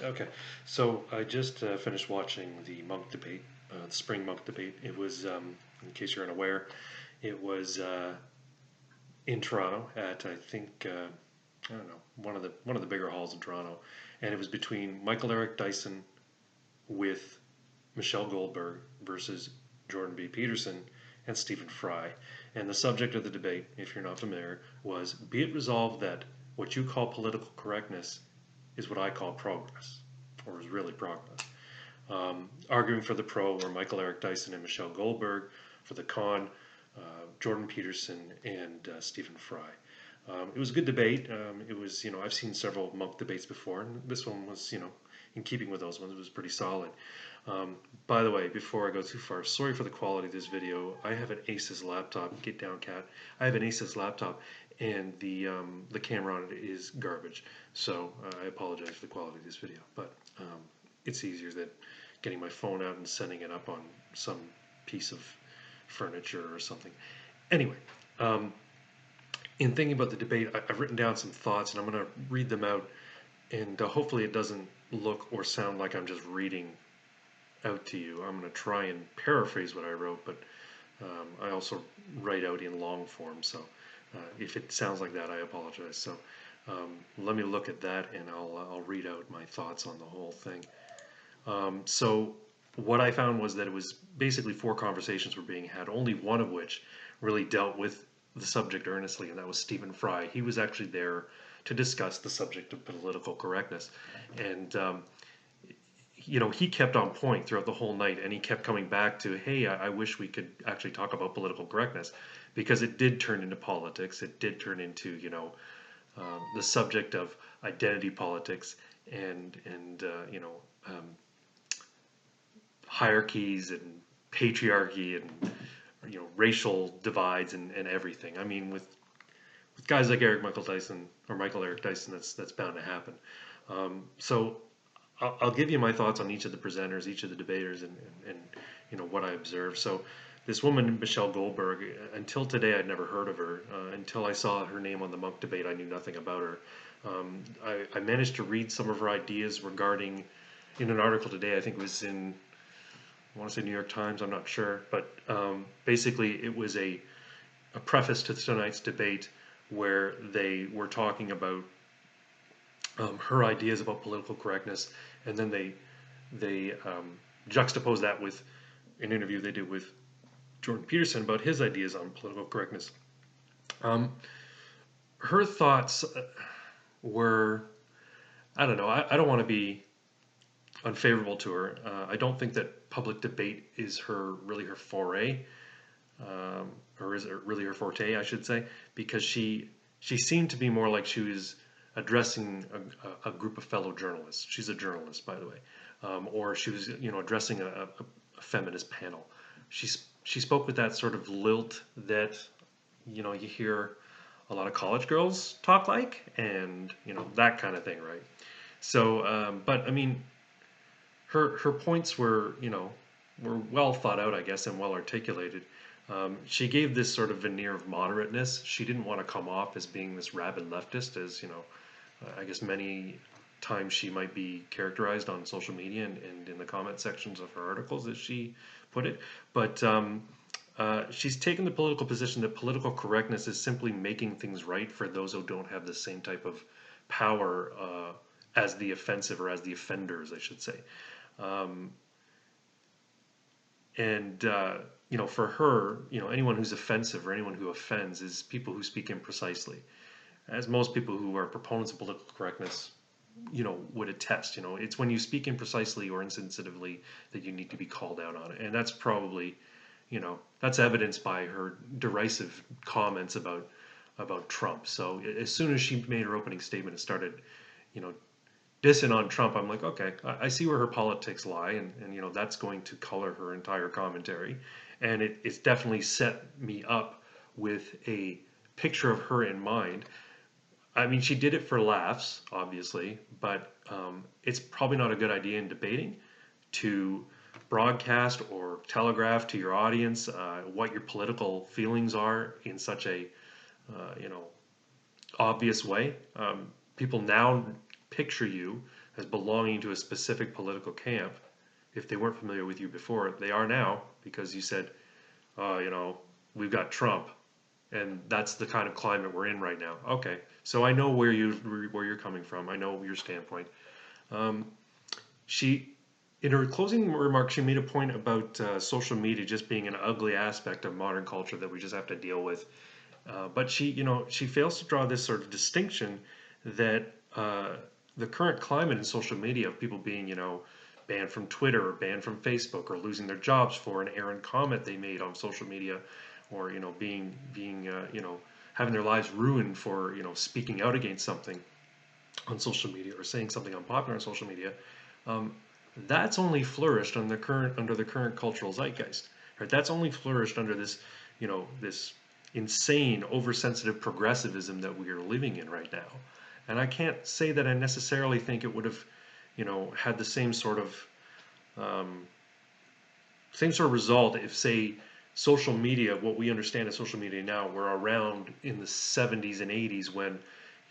Okay, so I just finished watching the Munk debate, the spring Munk debate. It was, in case you're unaware, it was in Toronto at I think I don't know one of the bigger halls in Toronto, and it was between Michael Eric Dyson with Michelle Goldberg versus Jordan B. Peterson and Stephen Fry. And the subject of the debate, if you're not familiar, was be it resolved that what you call political correctness is what I call progress, or is really progress. Arguing for the pro were Michael Eric Dyson and Michelle Goldberg, for the con, Jordan Peterson and Stephen Fry. It was a good debate. It was, I've seen several Munk debates before, and this one was, in keeping with those ones, it was pretty solid. By the way, before I go too far, sorry for the quality of this video. I have an Asus laptop. Get down, cat. I have an Asus laptop, and the camera on it is garbage. So I apologize for the quality of this video, but it's easier than getting my phone out and sending it up on some piece of furniture or something. Anyway, in thinking about the debate, I've written down some thoughts, and I'm going to read them out, and hopefully it doesn't look or sound like I'm just reading out to you. I'm going to try and paraphrase what I wrote, but I also write out in long form, so if it sounds like that, I apologize. So let me look at that, and I'll read out my thoughts on the whole thing. So what I found was that it was basically four conversations were being had, only one of which really dealt with the subject earnestly, and that was Stephen Fry. He was actually there to discuss the subject of political correctness, and he kept on point throughout the whole night, and he kept coming back to, hey, I wish we could actually talk about political correctness, because it did turn into politics. It did turn into, the subject of identity politics and hierarchies and patriarchy and racial divides and everything. I mean, with guys like Michael Eric Dyson, that's bound to happen. So I'll give you my thoughts on each of the presenters, each of the debaters, and what I observed. So this woman, Michelle Goldberg, until today I'd never heard of her. Until I saw her name on the Munk debate, I knew nothing about her. I managed to read some of her ideas regarding, in an article today, I think it was in, I want to say New York Times, I'm not sure, but basically it was a preface to tonight's debate where they were talking about her ideas about political correctness, and then they juxtaposed that with an interview they did with Jordan Peterson about his ideas on political correctness. Her thoughts were, I don't know, I don't want to be unfavorable to her. I don't think that public debate is really her foray, or is it really her forte, I should say, because she seemed to be more like she was addressing a group of fellow journalists. She's a journalist, by the way, or she was addressing a feminist panel. She spoke with that sort of lilt that you hear a lot of college girls talk like, and that kind of thing, right? So, but I mean, her points were were well thought out, I guess, and well articulated. She gave this sort of veneer of moderateness. She didn't want to come off as being this rabid leftist, as I guess many times she might be characterized on social media and in the comment sections of her articles, as she put it. But she's taken the political position that political correctness is simply making things right for those who don't have the same type of power as the offensive, or as the offenders, I should say. Um, and for her, anyone who's offensive or anyone who offends is people who speak imprecisely, as most people who are proponents of political correctness, would attest. It's when you speak imprecisely or insensitively that you need to be called out on it, and that's probably, that's evidenced by her derisive comments about Trump. So as soon as she made her opening statement and started, dissing on Trump, I'm like, okay, I see where her politics lie, and that's going to color her entire commentary, and it's definitely set me up with a picture of her in mind. I mean, she did it for laughs, obviously, but it's probably not a good idea in debating to broadcast or telegraph to your audience what your political feelings are in such a obvious way. People now picture you as belonging to a specific political camp. If they weren't familiar with you before, they are now, because you said, we've got Trump, and that's the kind of climate we're in right now. Okay, so I know where you're coming from. I know your standpoint. She, in her closing remarks, she made a point about social media just being an ugly aspect of modern culture that we just have to deal with. But she fails to draw this sort of distinction that the current climate in social media of people being, banned from Twitter or banned from Facebook or losing their jobs for an errant comment they made on social media, or being having their lives ruined for speaking out against something on social media or saying something unpopular on social media. Um, that's only flourished under the current cultural zeitgeist. Right? That's only flourished under this insane oversensitive progressivism that we are living in right now. And I can't say that I necessarily think it would have, had the same sort of result if, say, social media, what we understand as social media now, were around in the 70s and 80s when,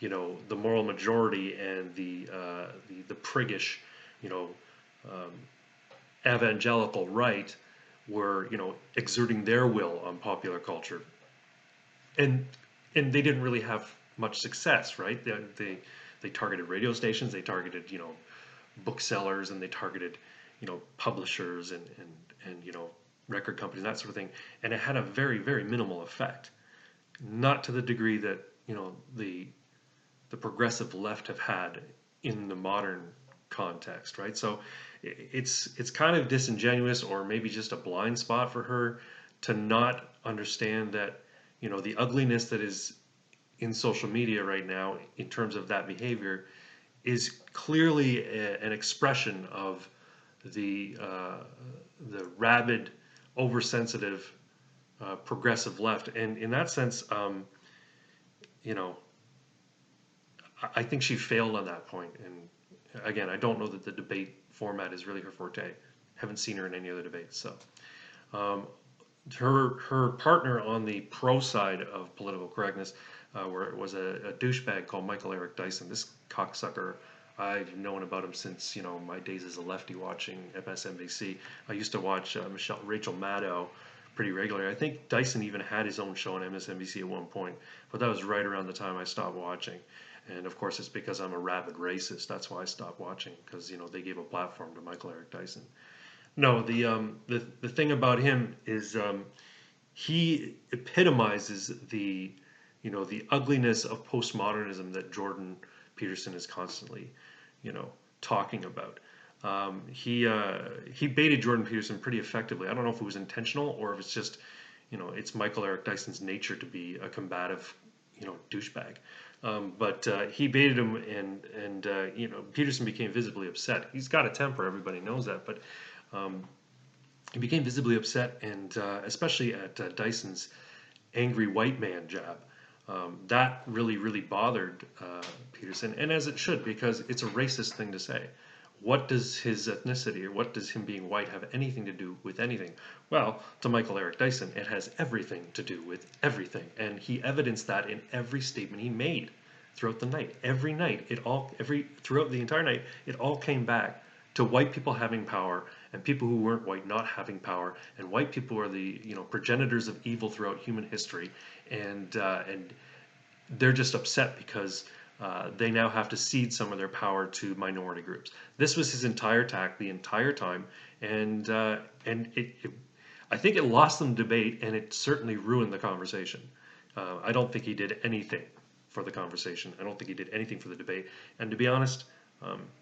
the moral majority and the priggish, you know, um, evangelical right were, exerting their will on popular culture, and they didn't really have much success, right? They targeted radio stations, they targeted booksellers, and they targeted publishers and record companies, that sort of thing, and it had a very, very minimal effect, not to the degree that the progressive left have had in the modern context, right? So it's kind of disingenuous, or maybe just a blind spot for her to not understand that the ugliness that is in social media right now in terms of that behavior is clearly an expression of the rabid, oversensitive, progressive left, and in that sense, you know, I think she failed on that point. And again, I don't know that the debate format is really her forte. Haven't seen her in any other debates. So, her partner on the pro side of political correctness, where it was a douchebag called Michael Eric Dyson. This cocksucker, I've known about him since my days as a lefty watching MSNBC. I used to watch Rachel Maddow pretty regularly. I think Dyson even had his own show on MSNBC at one point, but that was right around the time I stopped watching. And of course, it's because I'm a rabid racist. That's why I stopped watching, because they gave a platform to Michael Eric Dyson. No, the thing about him is he epitomizes the ugliness of postmodernism that Jordan Peterson is constantly talking about. He baited Jordan Peterson pretty effectively. I don't know if it was intentional or if it's just it's Michael Eric Dyson's nature to be a combative douchebag. But he baited him, and Peterson became visibly upset. He's got a temper, everybody knows that, but he became visibly upset, and especially at Dyson's angry white man jab. That really, really bothered Peterson, and as it should, because it's a racist thing to say. What does his ethnicity, or what does him being white, have anything to do with anything? Well, to Michael Eric Dyson, it has everything to do with everything, and he evidenced that in every statement he made throughout the night. Every night, throughout the entire night, it all came back to white people having power and people who weren't white not having power, and white people are the progenitors of evil throughout human history, and they're just upset because they now have to cede some of their power to minority groups. This was his entire attack the entire time, and I think it lost them debate, and it certainly ruined the conversation. I don't think he did anything for the conversation. I don't think he did anything for the debate. And to be honest,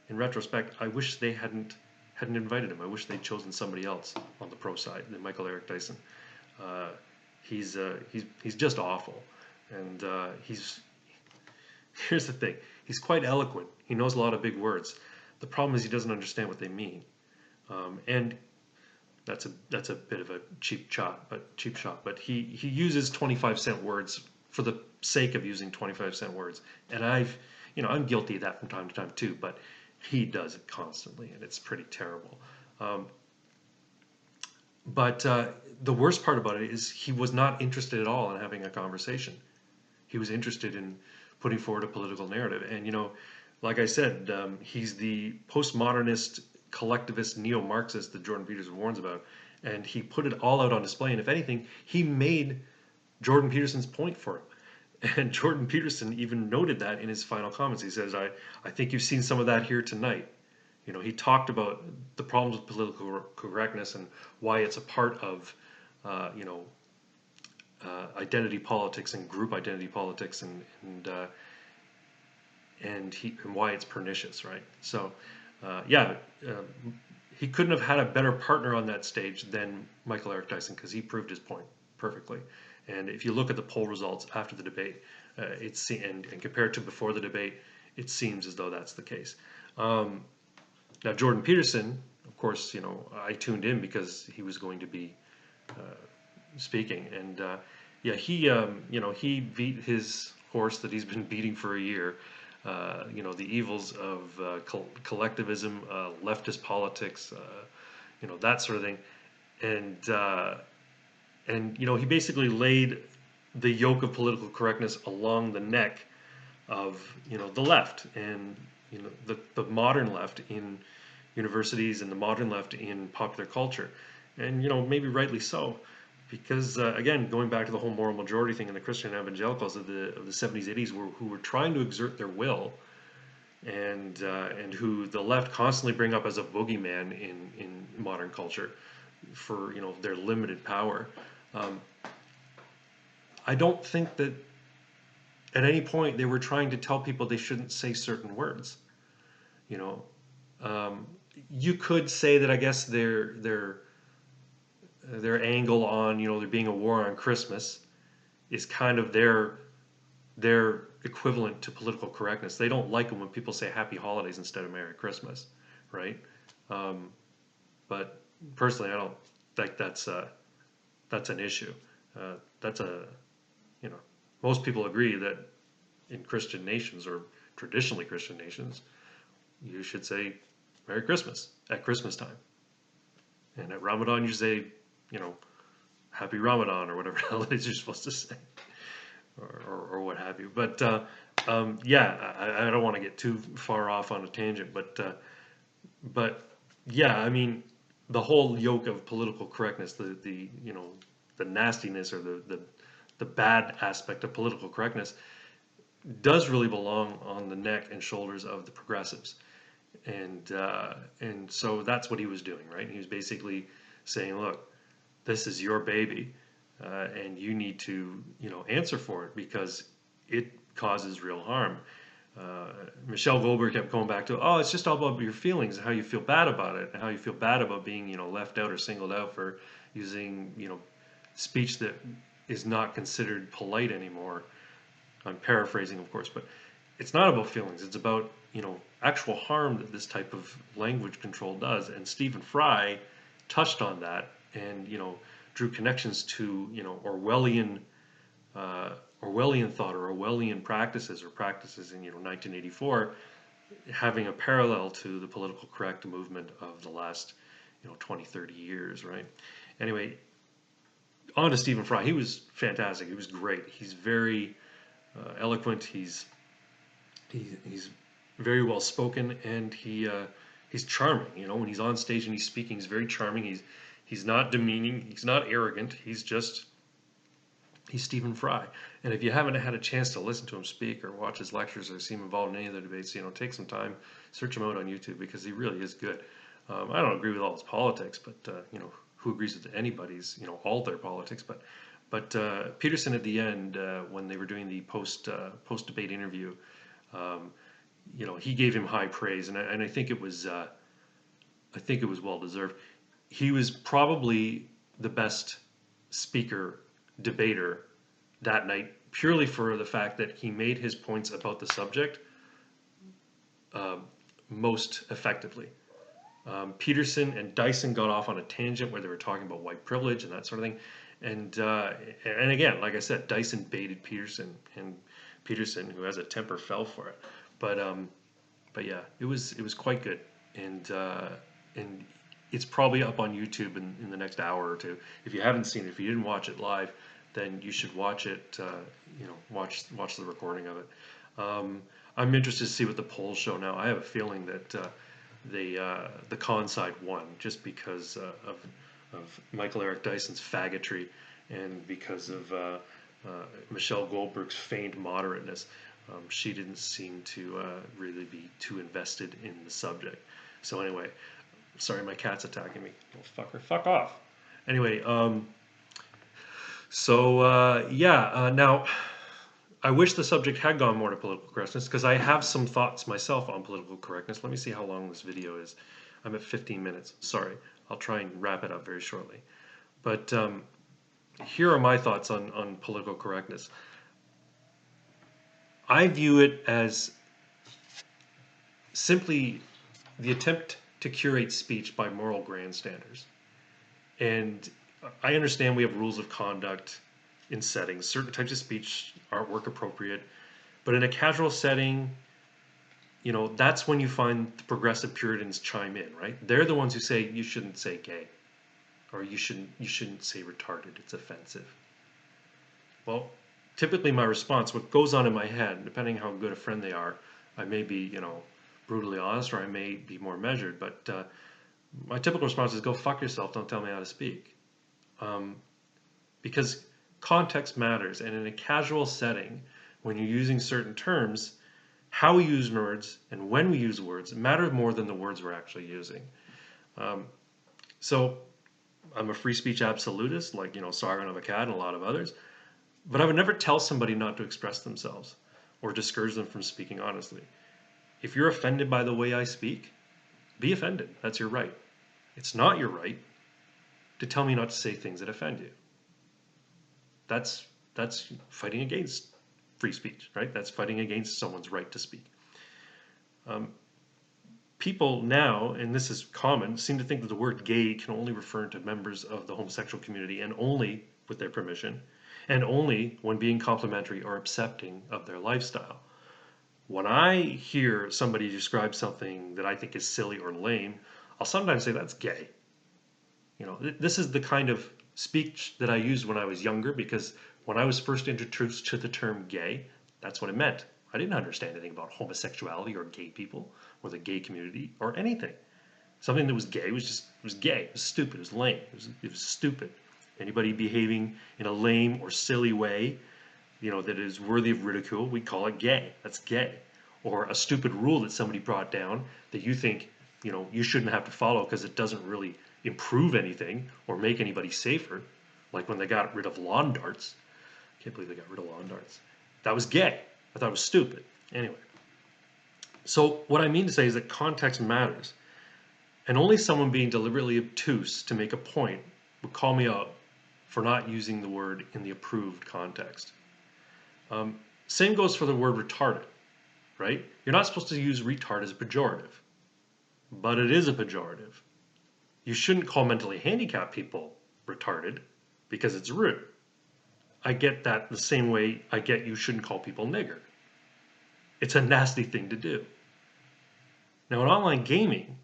in retrospect, I wish they hadn't invited him. I wish they'd chosen somebody else on the pro side than Michael Eric Dyson. He's just awful, and here's the thing. He's quite eloquent. He knows a lot of big words. The problem is he doesn't understand what they mean. And that's a bit of a cheap shot, but he uses 25-cent words for the sake of using 25-cent words. And I'm guilty of that from time to time too, but he does it constantly, and it's pretty terrible. But the worst part about it is he was not interested at all in having a conversation. He was interested in putting forward a political narrative. And like I said, he's the postmodernist, collectivist, neo-Marxist that Jordan Peterson warns about, and he put it all out on display. And if anything, he made Jordan Peterson's point for him. And Jordan Peterson even noted that in his final comments. He says, I think you've seen some of that here tonight. You know, he talked about the problems with political correctness and why it's a part of, you know, identity politics and group identity politics, and why it's pernicious, right? So, yeah, he couldn't have had a better partner on that stage than Michael Eric Dyson, because he proved his point perfectly. And if you look at the poll results after the debate, and compared to before the debate, it seems as though that's the case. Now, Jordan Peterson, of course, you know, I tuned in because he was going to be speaking, and yeah, he, you know, he beat his horse that he's been beating for a year. You know, the evils of collectivism, leftist politics, you know, that sort of thing, and you know, he basically laid the yoke of political correctness along the neck of, you know, the left, and you know, the modern left in universities and the modern left in popular culture, and you know, maybe rightly so, because again, going back to the whole moral majority thing in the Christian evangelicals of the 70s, 80s, who were trying to exert their will, and who the left constantly bring up as a boogeyman in modern culture for, you know, their limited power. I don't think that at any point they were trying to tell people they shouldn't say certain words. You know, you could say that, I guess, their angle on, you know, there being a war on Christmas is kind of their equivalent to political correctness. They don't like it when people say Happy Holidays instead of Merry Christmas, right? But personally, I don't think that's an issue. That's a, you know, most people agree that in Christian nations, or traditionally Christian nations, you should say Merry Christmas at Christmas time. And at Ramadan, you say, you know, Happy Ramadan, or whatever hell it is you're supposed to say, or what have you. But yeah, I don't want to get too far off on a tangent, but yeah, I mean, the whole yoke of political correctness, the you know, the nastiness, or the bad aspect of political correctness, does really belong on the neck and shoulders of the progressives, and so that's what he was doing, right? He was basically saying, look, this is your baby, and you need to, you know, answer for it, because it causes real harm. Michelle Goldberg kept going back to, oh, it's just all about your feelings and how you feel bad about it, and how you feel bad about being, you know, left out or singled out for using, you know, speech that is not considered polite anymore. I'm paraphrasing, of course, but it's not about feelings. It's about, you know, actual harm that this type of language control does. And Stephen Fry touched on that, and, you know, drew connections to, you know, Orwellian thought, or Orwellian practices, or practices in, you know, 1984, having a parallel to the political correct movement of the last, you know, 20, 30 years, right? Anyway, on to Stephen Fry. He was fantastic. He was great. He's very eloquent. He's very well spoken, and he's charming. You know, when he's on stage and he's speaking, he's very charming. He's not demeaning. He's not arrogant. He's Stephen Fry. And if you haven't had a chance to listen to him speak, or watch his lectures, or see him involved in any of the debates, you know, take some time, search him out on YouTube, because he really is good. I don't agree with all his politics, but you know, who agrees with anybody's, you know, all their politics? But Peterson, at the end, when they were doing the post debate interview, you know, he gave him high praise, and I think it was well deserved. He was probably the best speaker, debater that night, purely for the fact that he made his points about the subject most effectively. Peterson and Dyson got off on a tangent where they were talking about white privilege and that sort of thing, and again, like I said, Dyson baited Peterson, and Peterson, who has a temper, fell for it. But yeah, it was quite good, and it's probably up on YouTube in the next hour or two. If you haven't seen it, if you didn't watch it live, then you should watch it. You know, watch the recording of it. I'm interested to see what the polls show now. I have a feeling that the con side won just because of Michael Eric Dyson's faggotry and because of Michelle Goldberg's feigned moderateness. She didn't seem to really be too invested in the subject. So anyway, sorry, my cat's attacking me. Little fucker, fuck off. Anyway, now I wish the subject had gone more to political correctness because I have some thoughts myself on political correctness. Let me see how long this video is. I'm at 15 minutes. Sorry, I'll try and wrap it up very shortly. But here are my thoughts on political correctness. I view it as simply the attempt to curate speech by moral grandstanders. And I understand we have rules of conduct in settings. Certain types of speech aren't work appropriate. But in a casual setting, you know, that's when you find the progressive Puritans chime in, right? They're the ones who say you shouldn't say gay, or you shouldn't say retarded, it's offensive. Well, typically my response, what goes on in my head, depending how good a friend they are, I may be, you know, brutally honest, or I may be more measured, but my typical response is go fuck yourself, don't tell me how to speak. Because context matters, and in a casual setting, when you're using certain terms, how we use words and when we use words matter more than the words we're actually using. So I'm a free speech absolutist, like, you know, Sargon of Akkad and a lot of others, but I would never tell somebody not to express themselves or discourage them from speaking honestly. If you're offended by the way I speak, be offended. That's your right. It's not your right to tell me not to say things that offend you. That's fighting against free speech, right? That's fighting against someone's right to speak. People now, and this is common, seem to think that the word gay can only refer to members of the homosexual community, and only with their permission, and only when being complimentary or accepting of their lifestyle. When I hear somebody describe something that I think is silly or lame, I'll sometimes say that's gay. You know, this is the kind of speech that I used when I was younger, because when I was first introduced to the term gay, that's what it meant. I didn't understand anything about homosexuality or gay people or the gay community or anything. Something that was gay was gay. It was stupid. It was lame. It was stupid. Anybody behaving in a lame or silly way, you know, that is worthy of ridicule, we call it gay. That's gay. Or a stupid rule that somebody brought down that you think, you know, you shouldn't have to follow because it doesn't really improve anything or make anybody safer. Like when they got rid of lawn darts. I can't believe they got rid of lawn darts. That was gay. I thought it was stupid. Anyway. So what I mean to say is that context matters. And only someone being deliberately obtuse to make a point would call me out for not using the word in the approved context. Same goes for the word retarded, right? You're not supposed to use retard as a pejorative, but it is a pejorative. You shouldn't call mentally handicapped people retarded because it's rude. I get that the same way I get you shouldn't call people nigger. It's a nasty thing to do. Now in online gaming,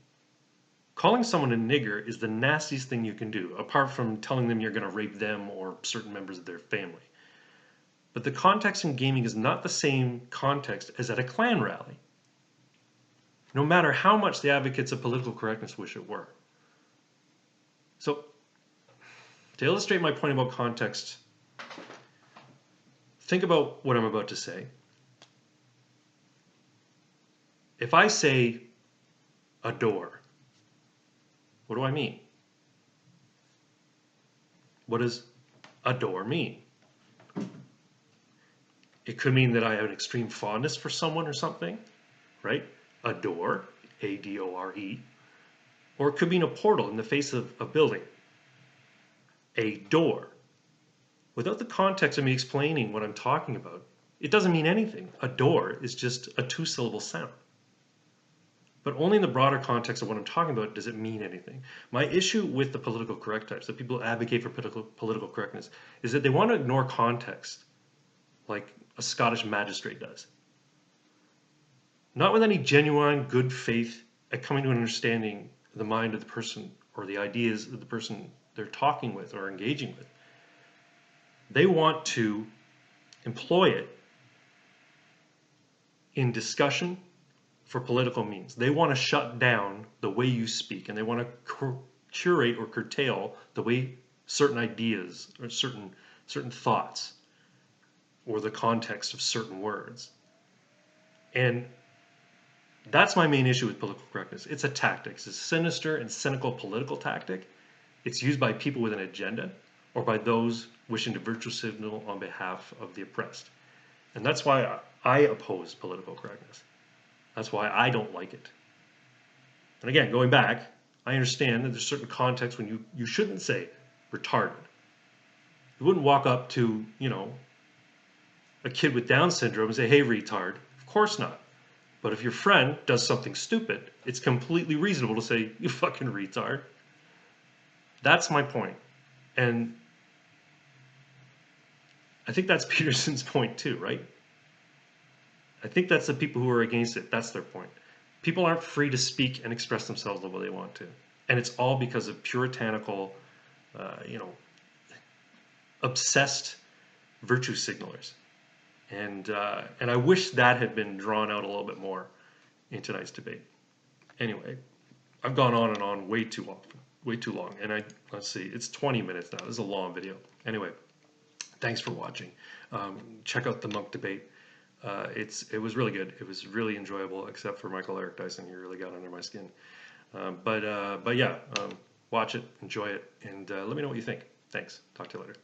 calling someone a nigger is the nastiest thing you can do, apart from telling them you're going to rape them or certain members of their family. But the context in gaming is not the same context as at a Klan rally, no matter how much the advocates of political correctness wish it were. So, to illustrate my point about context, think about what I'm about to say. If I say adore, what do I mean? What does adore mean? It could mean that I have an extreme fondness for someone or something, right? Adore, A-D-O-R-E. Or it could mean a portal in the face of a building. A door. Without the context of me explaining what I'm talking about, it doesn't mean anything. A door is just a two-syllable sound. But only in the broader context of what I'm talking about does it mean anything. My issue with the political correct types, the people who advocate for political correctness, is that they want to ignore context like a Scottish magistrate does. Not with any genuine good faith at coming to an understanding of the mind of the person or the ideas of the person they're talking with or engaging with. They want to employ it in discussion for political means. They want to shut down the way you speak, and they want to curate or curtail the way certain ideas or certain thoughts or the context of certain words. And that's my main issue with political correctness. It's a tactic. It's a sinister and cynical political tactic. It's used by people with an agenda or by those wishing to virtue signal on behalf of the oppressed. And that's why I oppose political correctness. That's why I don't like it. And again, going back, I understand that there's certain contexts when you shouldn't say retarded. You wouldn't walk up to, a kid with Down syndrome and say, hey, retard. Of course not. But if your friend does something stupid, it's completely reasonable to say, you fucking retard. That's my point. And I think that's Peterson's point too, right? I think that's the people who are against it. That's their point. People aren't free to speak and express themselves the way they want to. And it's all because of puritanical, obsessed virtue signalers. And I wish that had been drawn out a little bit more in tonight's debate. Anyway, I've gone on and on way too long. And let's see, it's 20 minutes now. This is a long video. Anyway, thanks for watching. Check out the Munk debate. It was really good. It was really enjoyable, except for Michael Eric Dyson. He really got under my skin. But yeah, watch it, enjoy it, and let me know what you think. Thanks. Talk to you later.